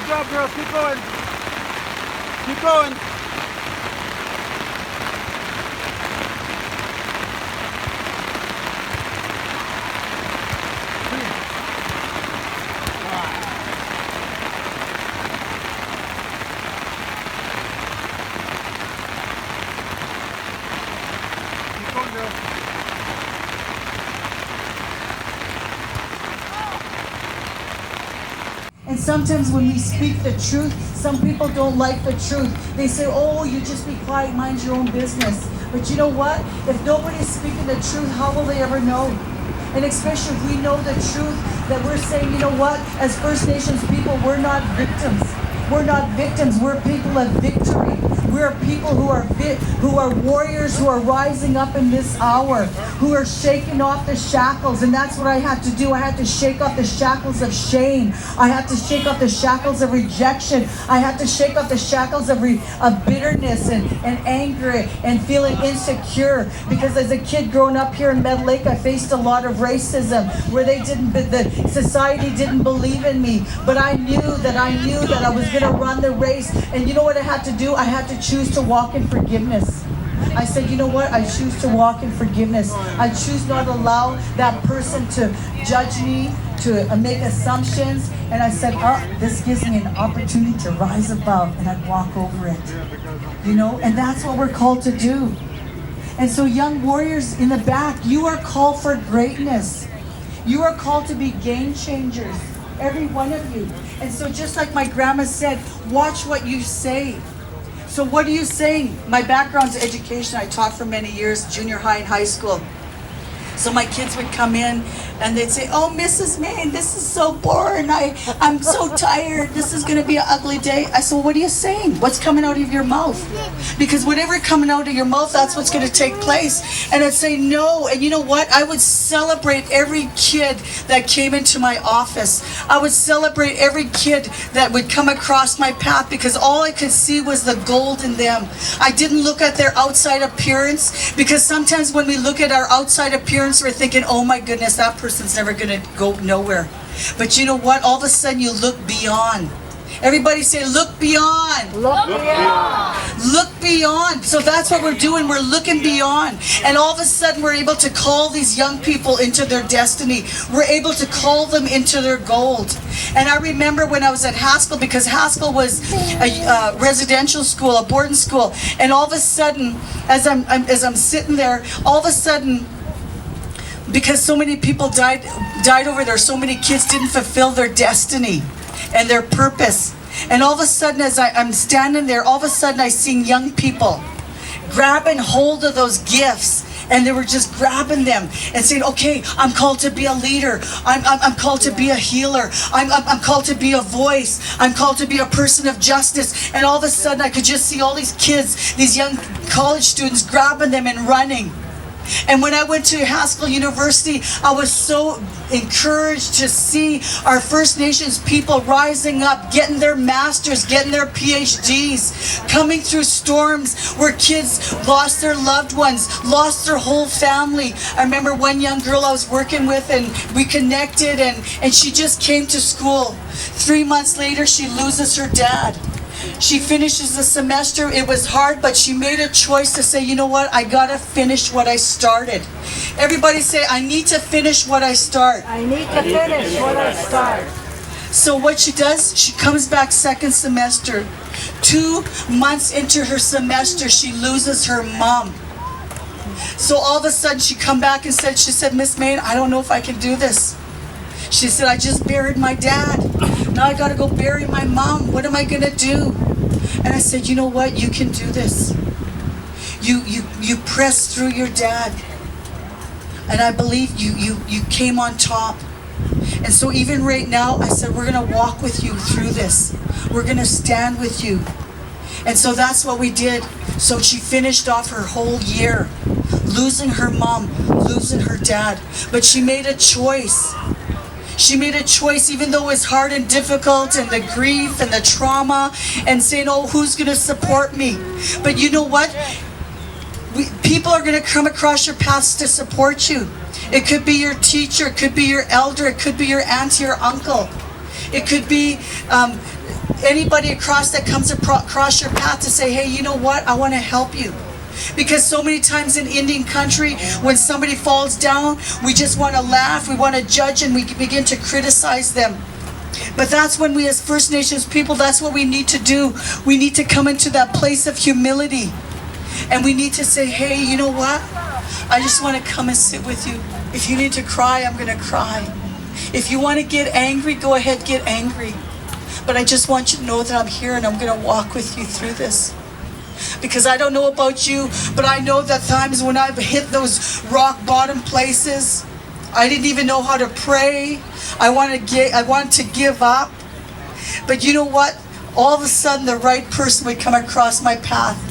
Good job, girls. Keep going. Keep going. Keep going, girls. And sometimes when we speak the truth, some people don't like the truth. They say, oh, you just be quiet, mind your own business. But you know what? If nobody's speaking the truth, how will they ever know? And especially if we know the truth, that we're saying, you know what? As First Nations people, we're not victims. We're not victims. We're people of victory. We're people who are warriors, who are rising up in this hour, who are shaking off the shackles. And that's what I had to do. I had to shake off the shackles of shame. I had to shake off the shackles of rejection. I had to shake off the shackles of bitterness and anger and feeling insecure. Because as a kid growing up here in Meadow Lake, I faced a lot of racism where the society didn't believe in me. But I knew that I was going to run the race. And you know what I had to do? I had to choose to walk in forgiveness. I said, you know what? I choose to walk in forgiveness. I choose not to allow that person to judge me, to make assumptions. And I said, oh, this gives me an opportunity to rise above, and I'd walk over it. You know, and that's what we're called to do. And so young warriors in the back, you are called for greatness. You are called to be game changers, every one of you. And so just like my grandma said, watch what you say. So what are you saying? My background's education. I taught for many years, junior high and high school. So my kids would come in and they'd say, oh, Mrs. Main, this is so boring. I'm so tired. This is going to be an ugly day. I said, well, what are you saying? What's coming out of your mouth? Because whatever coming out of your mouth, that's what's going to take place. And I'd say no. And you know what? I would celebrate every kid that came into my office. I would celebrate every kid that would come across my path because all I could see was the gold in them. I didn't look at their outside appearance because sometimes when we look at our outside appearance, we're thinking, oh my goodness, that person's never going to go nowhere. But you know what? All of a sudden you look beyond. Everybody say, look beyond. Look beyond. Look beyond. So that's what we're doing. We're looking beyond. And all of a sudden we're able to call these young people into their destiny. We're able to call them into their gold. And I remember when I was at Haskell, because Haskell was a residential school, a boarding school. And all of a sudden, as I'm sitting there, all of a sudden, because so many people died over there, so many kids didn't fulfill their destiny and their purpose. And all of a sudden, as I'm standing there, all of a sudden I seen young people grabbing hold of those gifts. And they were just grabbing them and saying, okay, I'm called to be a leader. I'm called to be a healer. I'm called to be a voice. I'm called to be a person of justice. And all of a sudden I could just see all these kids, these young college students grabbing them and running. And when I went to Haskell University, I was so encouraged to see our First Nations people rising up, getting their masters, getting their PhDs, coming through storms where kids lost their loved ones, lost their whole family. I remember one young girl I was working with, and we connected, and she just came to school. 3 months later, she loses her dad. She finishes the semester. It was hard, but she made a choice to say, you know what? I gotta finish what I started. Everybody say, I need to finish what I start. I need to finish what I start. So what she does, she comes back second semester. 2 months into her semester, she loses her mom. So all of a sudden she come back and she said, Miss Main, I don't know if I can do this. She said, I just buried my dad. Now I gotta go bury my mom. What am I gonna do? And I said, you know what? You can do this. You pressed through your dad. And I believe you came on top. And so even right now, I said, we're gonna walk with you through this. We're gonna stand with you. And so that's what we did. So she finished off her whole year, losing her mom, losing her dad. But she made a choice. She made a choice, even though it was hard and difficult, and the grief and the trauma, and saying, oh, who's going to support me? But you know what? People are going to come across your paths to support you. It could be your teacher, it could be your elder, it could be your auntie or uncle. It could be anybody that comes across your path to say, hey, you know what? I want to help you. Because so many times in Indian country, when somebody falls down, we just want to laugh, we want to judge, and we begin to criticize them. But that's when we as First Nations people, that's what we need to do. We need to come into that place of humility. And we need to say, hey, you know what? I just want to come and sit with you. If you need to cry, I'm going to cry. If you want to get angry, go ahead, get angry. But I just want you to know that I'm here and I'm going to walk with you through this. Because I don't know about you, but I know that times when I've hit those rock bottom places, I didn't even know how to pray. I wanted to give up. But you know what? All of a sudden, the right person would come across my path.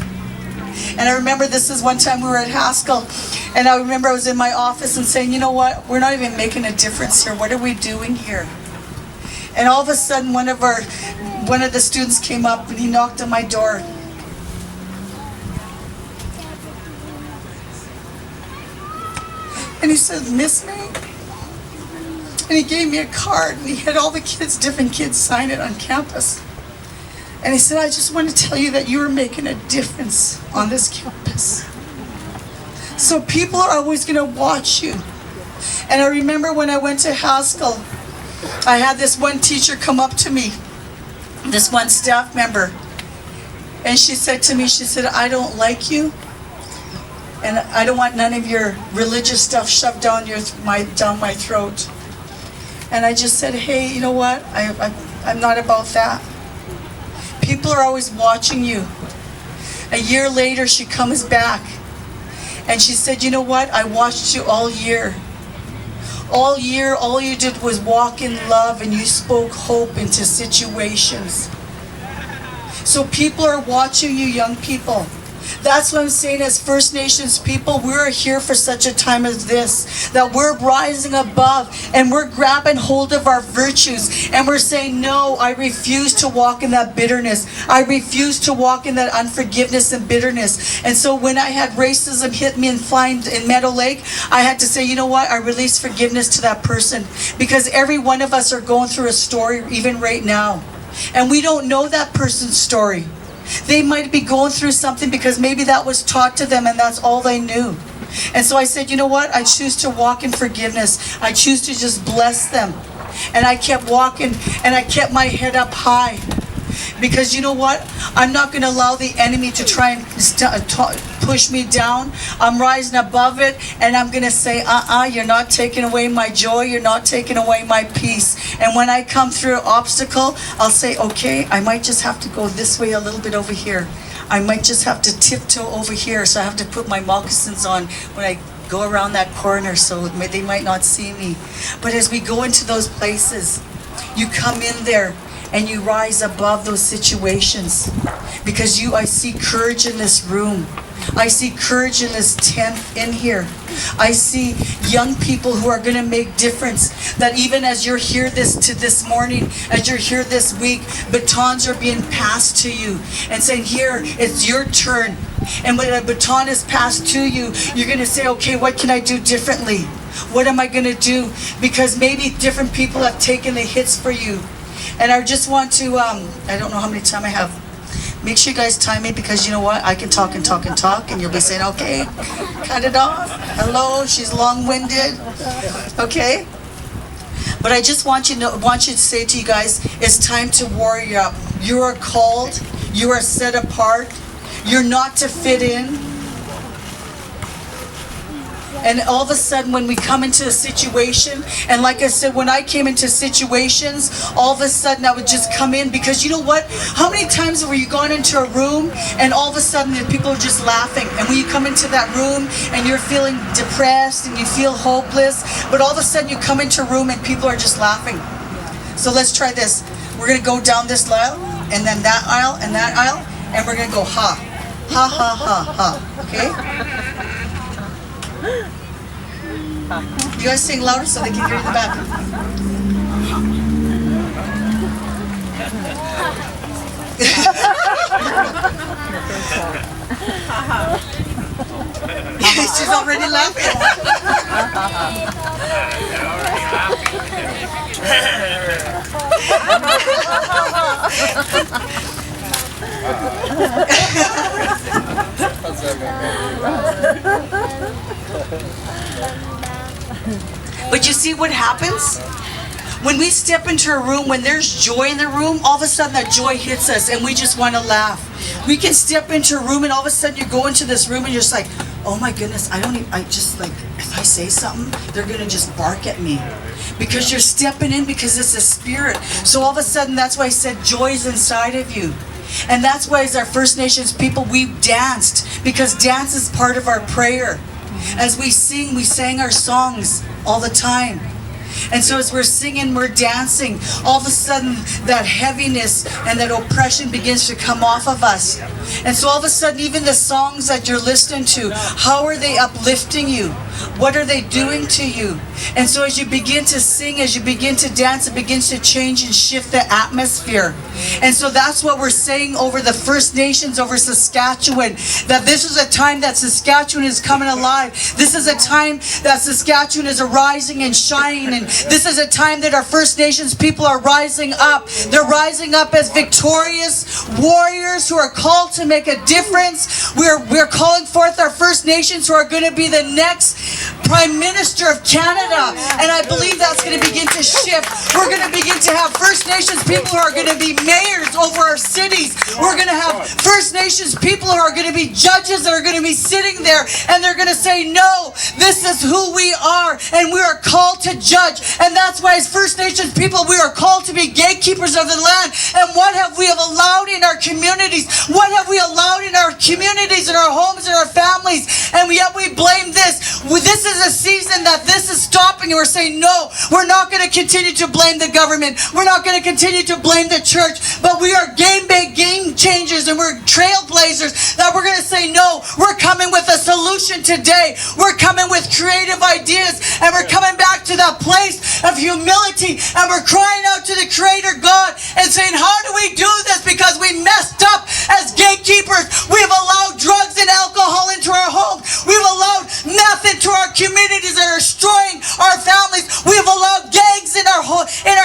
And I remember this is one time we were at Haskell, and I remember I was in my office and saying, you know what? We're not even making a difference here. What are we doing here? And all of a sudden, one of the students came up and he knocked on my door. And he said, Miss May? And he gave me a card, and he had all the kids, different kids, sign it on campus. And he said, I just want to tell you that you are making a difference on this campus. So people are always going to watch you. And I remember when I went to Haskell, I had this one teacher come up to me, this one staff member. And she said to me, she said, I don't like you. And I don't want none of your religious stuff shoved down my throat. And I just said, hey, you know what? I'm not about that. People are always watching you. A year later, she comes back. And she said, you know what? I watched you all year. All year, all you did was walk in love and you spoke hope into situations. So people are watching you, young people. That's what I'm saying as First Nations people, we're here for such a time as this, that we're rising above and we're grabbing hold of our virtues and we're saying, no, I refuse to walk in that bitterness. I refuse to walk in that unforgiveness and bitterness. And so when I had racism hit me in Meadow Lake, I had to say, you know what? I release forgiveness to that person, because every one of us are going through a story even right now. And we don't know that person's story. They might be going through something because maybe that was taught to them and that's all they knew. And so I said, you know what? I choose to walk in forgiveness. I choose to just bless them. And I kept walking and I kept my head up high. Because you know what? I'm not going to allow the enemy to try and push me down. I'm rising above it and I'm going to say, you're not taking away my joy. You're not taking away my peace. And when I come through an obstacle, I'll say, okay, I might just have to go this way a little bit over here. I might just have to tiptoe over here. So I have to put my moccasins on when I go around that corner so they might not see me. But as we go into those places, you come in there and you rise above those situations, because I see courage in this room. I see courage in this tent in here. I see young people who are going to make difference. That even as you're here this morning, as you're here this week, batons are being passed to you and saying, here, it's your turn. And when a baton is passed to you, you're going to say, okay, what can I do differently? What am I going to do? Because maybe different people have taken the hits for you. And I just want to, I don't know how many time I have. Make sure you guys time me, because you know what? I can talk and talk and talk, and you'll be saying, okay, cut it off. Hello, she's long-winded. Okay? But I just want you to say to you guys, it's time to warrior up. You are called. You are set apart. You're not to fit in. And all of a sudden, when we come into a situation, and like I said, when I came into situations, all of a sudden I would just come in, because you know what? How many times have you gone into a room and all of a sudden the people are just laughing? And when you come into that room and you're feeling depressed and you feel hopeless, but all of a sudden you come into a room and people are just laughing. So let's try this. We're going to go down this aisle, and then that aisle, and that aisle, and we're going to go ha. Ha, ha, ha, ha. Okay? You guys sing louder so they can hear you in the back. She's already laughing. But you see what happens? When we step into a room, when there's joy in the room, all of a sudden that joy hits us and we just want to laugh. We can step into a room and all of a sudden you go into this room and you're just like, oh my goodness, I just like, if I say something, they're going to just bark at me. Because you're stepping in because it's a spirit. So all of a sudden, that's why I said joy is inside of you. And that's why as our First Nations people, we danced. Because dance is part of our prayer. As we sing, we sang our songs all the time. And so as we're singing, we're dancing, all of a sudden that heaviness and that oppression begins to come off of us. And so all of a sudden, even the songs that you're listening to, how are they uplifting you? What are they doing to you? And so as you begin to sing, as you begin to dance, it begins to change and shift the atmosphere. And so that's what we're saying over the First Nations, over Saskatchewan, that this is a time that Saskatchewan is coming alive. This is a time that Saskatchewan is arising and shining. And this is a time that our First Nations people are rising up. They're rising up as victorious warriors who are called to make a difference. We're calling forth our First Nations who are going to be the next Prime Minister of Canada. And I believe that's going to begin to shift. We're going to begin to have First Nations people who are going to be mayors over our cities. We're going to have First Nations people who are going to be judges that are going to be sitting there and they're going to say, no, this is who we are and we are called to judge. And that's why as First Nations people, we are called to be gatekeepers of the land. And what have we allowed in our communities? What have we allowed in our communities, in our homes, in our families? And yet we blame this. This is a season that this is stopping and we're saying, no, we're not going to continue to blame the government. We're not going to continue to blame the church, but we are game changers and we're trailblazers that we're going to say, no, we're coming with a solution today. We're coming with creative ideas and we're coming back to that place of humility and we're crying out to the Creator God and saying, how do we do this? Because we messed up as gatekeepers. We've allowed drugs and alcohol into our homes. We've allowed meth into our communities that are destroying our families. We've allowed gangs in our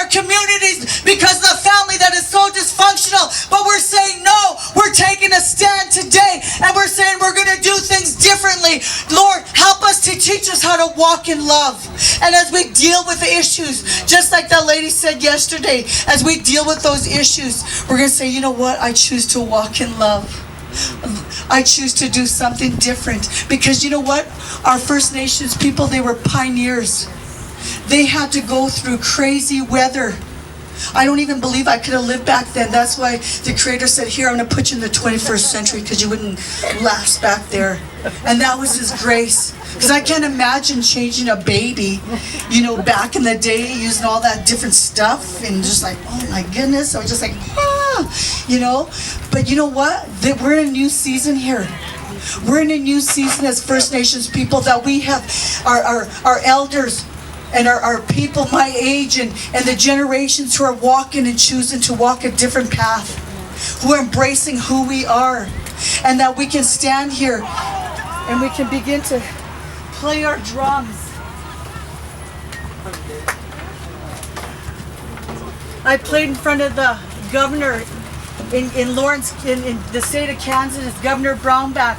communities because of the family that is so dysfunctional. But we're saying, no, we're taking a stand today and we're saying we're going to do things differently. Lord, help us to teach us how to walk in love. And as we deal with the issues, just like that lady said yesterday, as we deal with those issues, we're going to say, you know what? I choose to walk in love. I choose to do something different. Because you know what? Our First Nations people, they were pioneers. They had to go through crazy weather. I don't even believe I could have lived back then. That's why the Creator said, here, I'm going to put you in the 21st century because you wouldn't last back there. And that was His grace. Because I can't imagine changing a baby, you know, back in the day, using all that different stuff and just like, oh my goodness. I was just like, you know. But you know what? We're in a new season here. We're in a new season as First Nations people that we have our elders and our people my age and the generations who are walking and choosing to walk a different path, who are embracing who we are, and that we can stand here and we can begin to play our drums. I played in front of the governor in Lawrence, in the state of Kansas, Governor Brownback.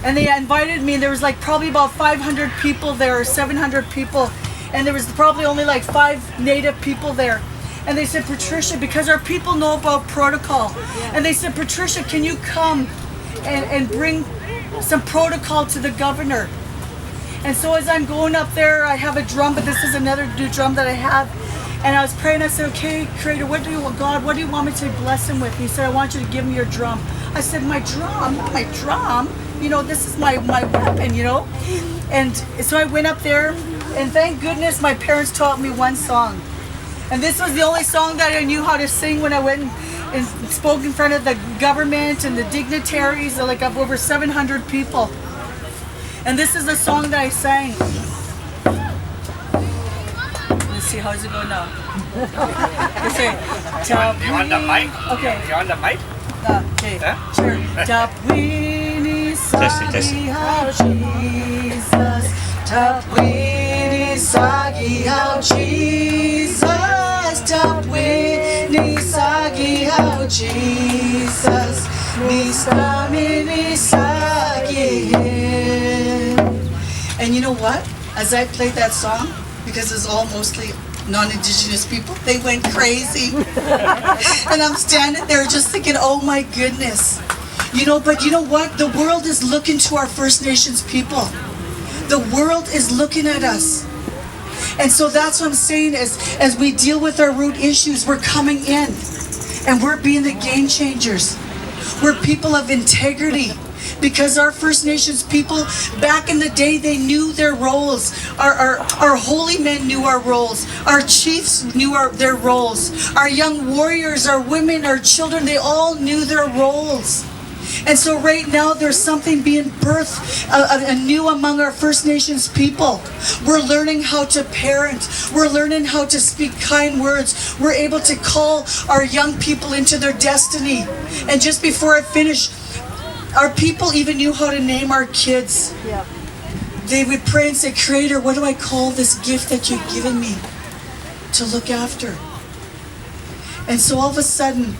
And they invited me, and there was like probably about 500 people there, or 700 people. And there was probably only like 5 Native people there. And they said, Patricia, because our people know about protocol. And they said, Patricia, can you come and bring some protocol to the governor? And so as I'm going up there, I have a drum, but this is another new drum that I have. And I was praying, I said, okay, Creator, God, what do you want me to bless him with? He said, I want you to give me your drum. I said, my drum? Not my drum. You know, this is my weapon, you know? And so I went up there, and thank goodness my parents taught me one song. And this was the only song that I knew how to sing when I went and spoke in front of the government and the dignitaries, like of over 700 people. And this is the song that I sang. Let's see, how's it going now? Let's say, You want the mic? Okay. You want the mic? Okay, sure. Tapwini Sagihaw Jesus. Tapwini Sagihaw Jesus. Tapwini Sagihaw Jesus, Nistamini Sakihin. And you know what? As I played that song, because it's all mostly non-Indigenous people, they went crazy. And I'm standing there just thinking, oh my goodness. You know, but you know what? The world is looking to our First Nations people. The world is looking at us. And so that's what I'm saying, as we deal with our root issues, we're coming in and we're being the game changers. We're people of integrity. Because our First Nations people, back in the day, they knew their roles. Our holy men knew our roles. Our chiefs knew their roles. Our young warriors, our women, our children, they all knew their roles. And so right now, there's something being birthed anew among our First Nations people. We're learning how to parent. We're learning how to speak kind words. We're able to call our young people into their destiny. And just before I finish, our people even knew how to name our kids. Yeah. They would pray and say, Creator, what do I call this gift that you've given me to look after? And so all of a sudden,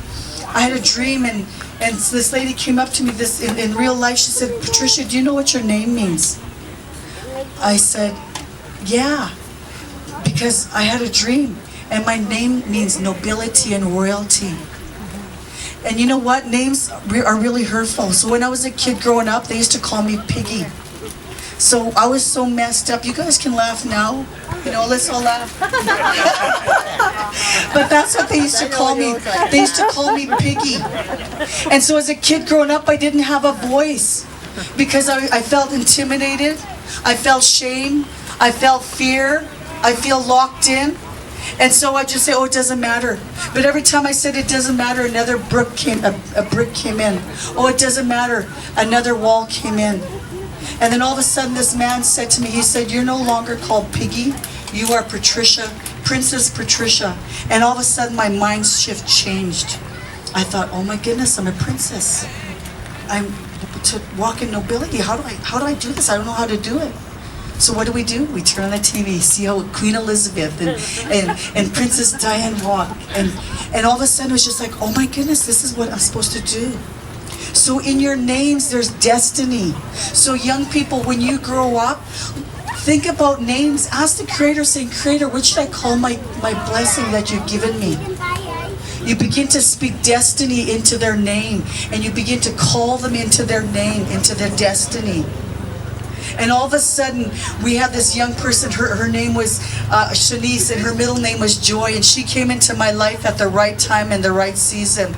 I had a dream, and this lady came up to me in real life. She said, Patricia, do you know what your name means? I said, yeah, because I had a dream, and my name means nobility and royalty. And you know what? Names are really hurtful. So when I was a kid growing up, they used to call me Piggy. So I was so messed up. You guys can laugh now. You know, let's all laugh. But that's what they used to call me. They used to call me Piggy. And so as a kid growing up, I didn't have a voice because I felt intimidated. I felt shame. I felt fear. I feel locked in. And so I just say, oh, it doesn't matter. But every time I said it doesn't matter, another brick came in. Oh, it doesn't matter. Another wall came in. And then all of a sudden this man said to me, he said, you're no longer called Piggy. You are Patricia, Princess Patricia. And all of a sudden my mind shift changed. I thought, oh my goodness, I'm a princess. I'm to walk in nobility. How do I do this? I don't know how to do it. So what do? We turn on the TV, see how Queen Elizabeth and Princess Diana walk. And all of a sudden it was just like, oh my goodness, this is what I'm supposed to do. So in your names, there's destiny. So young people, when you grow up, think about names. Ask the Creator, saying, Creator, what should I call my blessing that you've given me? You begin to speak destiny into their name, and you begin to call them into their name, into their destiny. And all of a sudden, we have this young person, her name was Shanice, and her middle name was Joy, and she came into my life at the right time and the right season.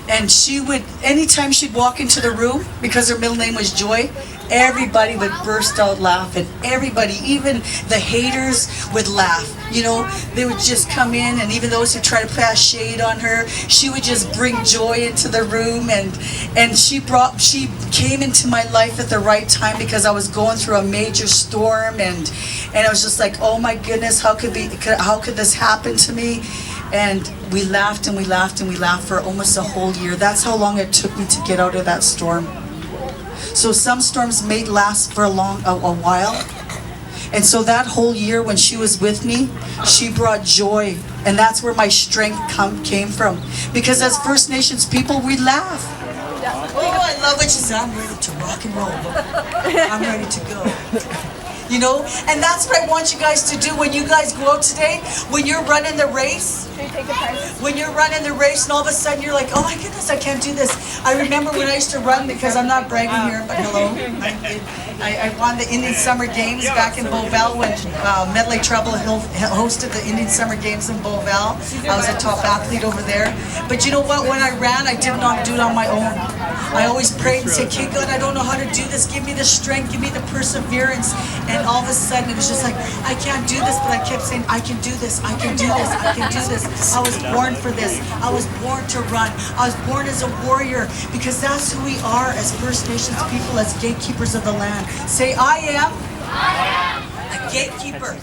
And she would, anytime she'd walk into the room, because her middle name was Joy, everybody would burst out laughing. Everybody, even the haters would laugh. You know, they would just come in, and even those who try to pass shade on her, she would just bring joy into the room. And she came into my life at the right time because I was going through a major storm, and I was just like, oh my goodness, how could this happen to me? And we laughed and we laughed and we laughed for almost a whole year. That's how long it took me to get out of that storm. So some storms may last for a while. And so that whole year when she was with me, she brought joy. And that's where my strength came from. Because as First Nations people, we laugh. Oh, I love what she said. I'm ready to rock and roll. I'm ready to go. You know, and that's what I want you guys to do when you guys go out today. When you're running the race, when you're running the race, and all of a sudden you're like, oh my goodness, I can't do this. I remember when I used to run, because I'm not bragging here, but hello. I won the Indian Summer Games back in Beauval when Medley Treble hosted the Indian Summer Games in Beauval. I was a top athlete over there. But you know what? When I ran, I did not do it on my own. I always prayed and said, okay, God, I don't know how to do this. Give me the strength, give me the perseverance. And all of a sudden, it was just like, I can't do this, but I kept saying, I can do this, I can do this, I can do this. I was born for this. I was born to run. I was born as a warrior, because that's who we are as First Nations people, as gatekeepers of the land. Say, I am a gatekeeper.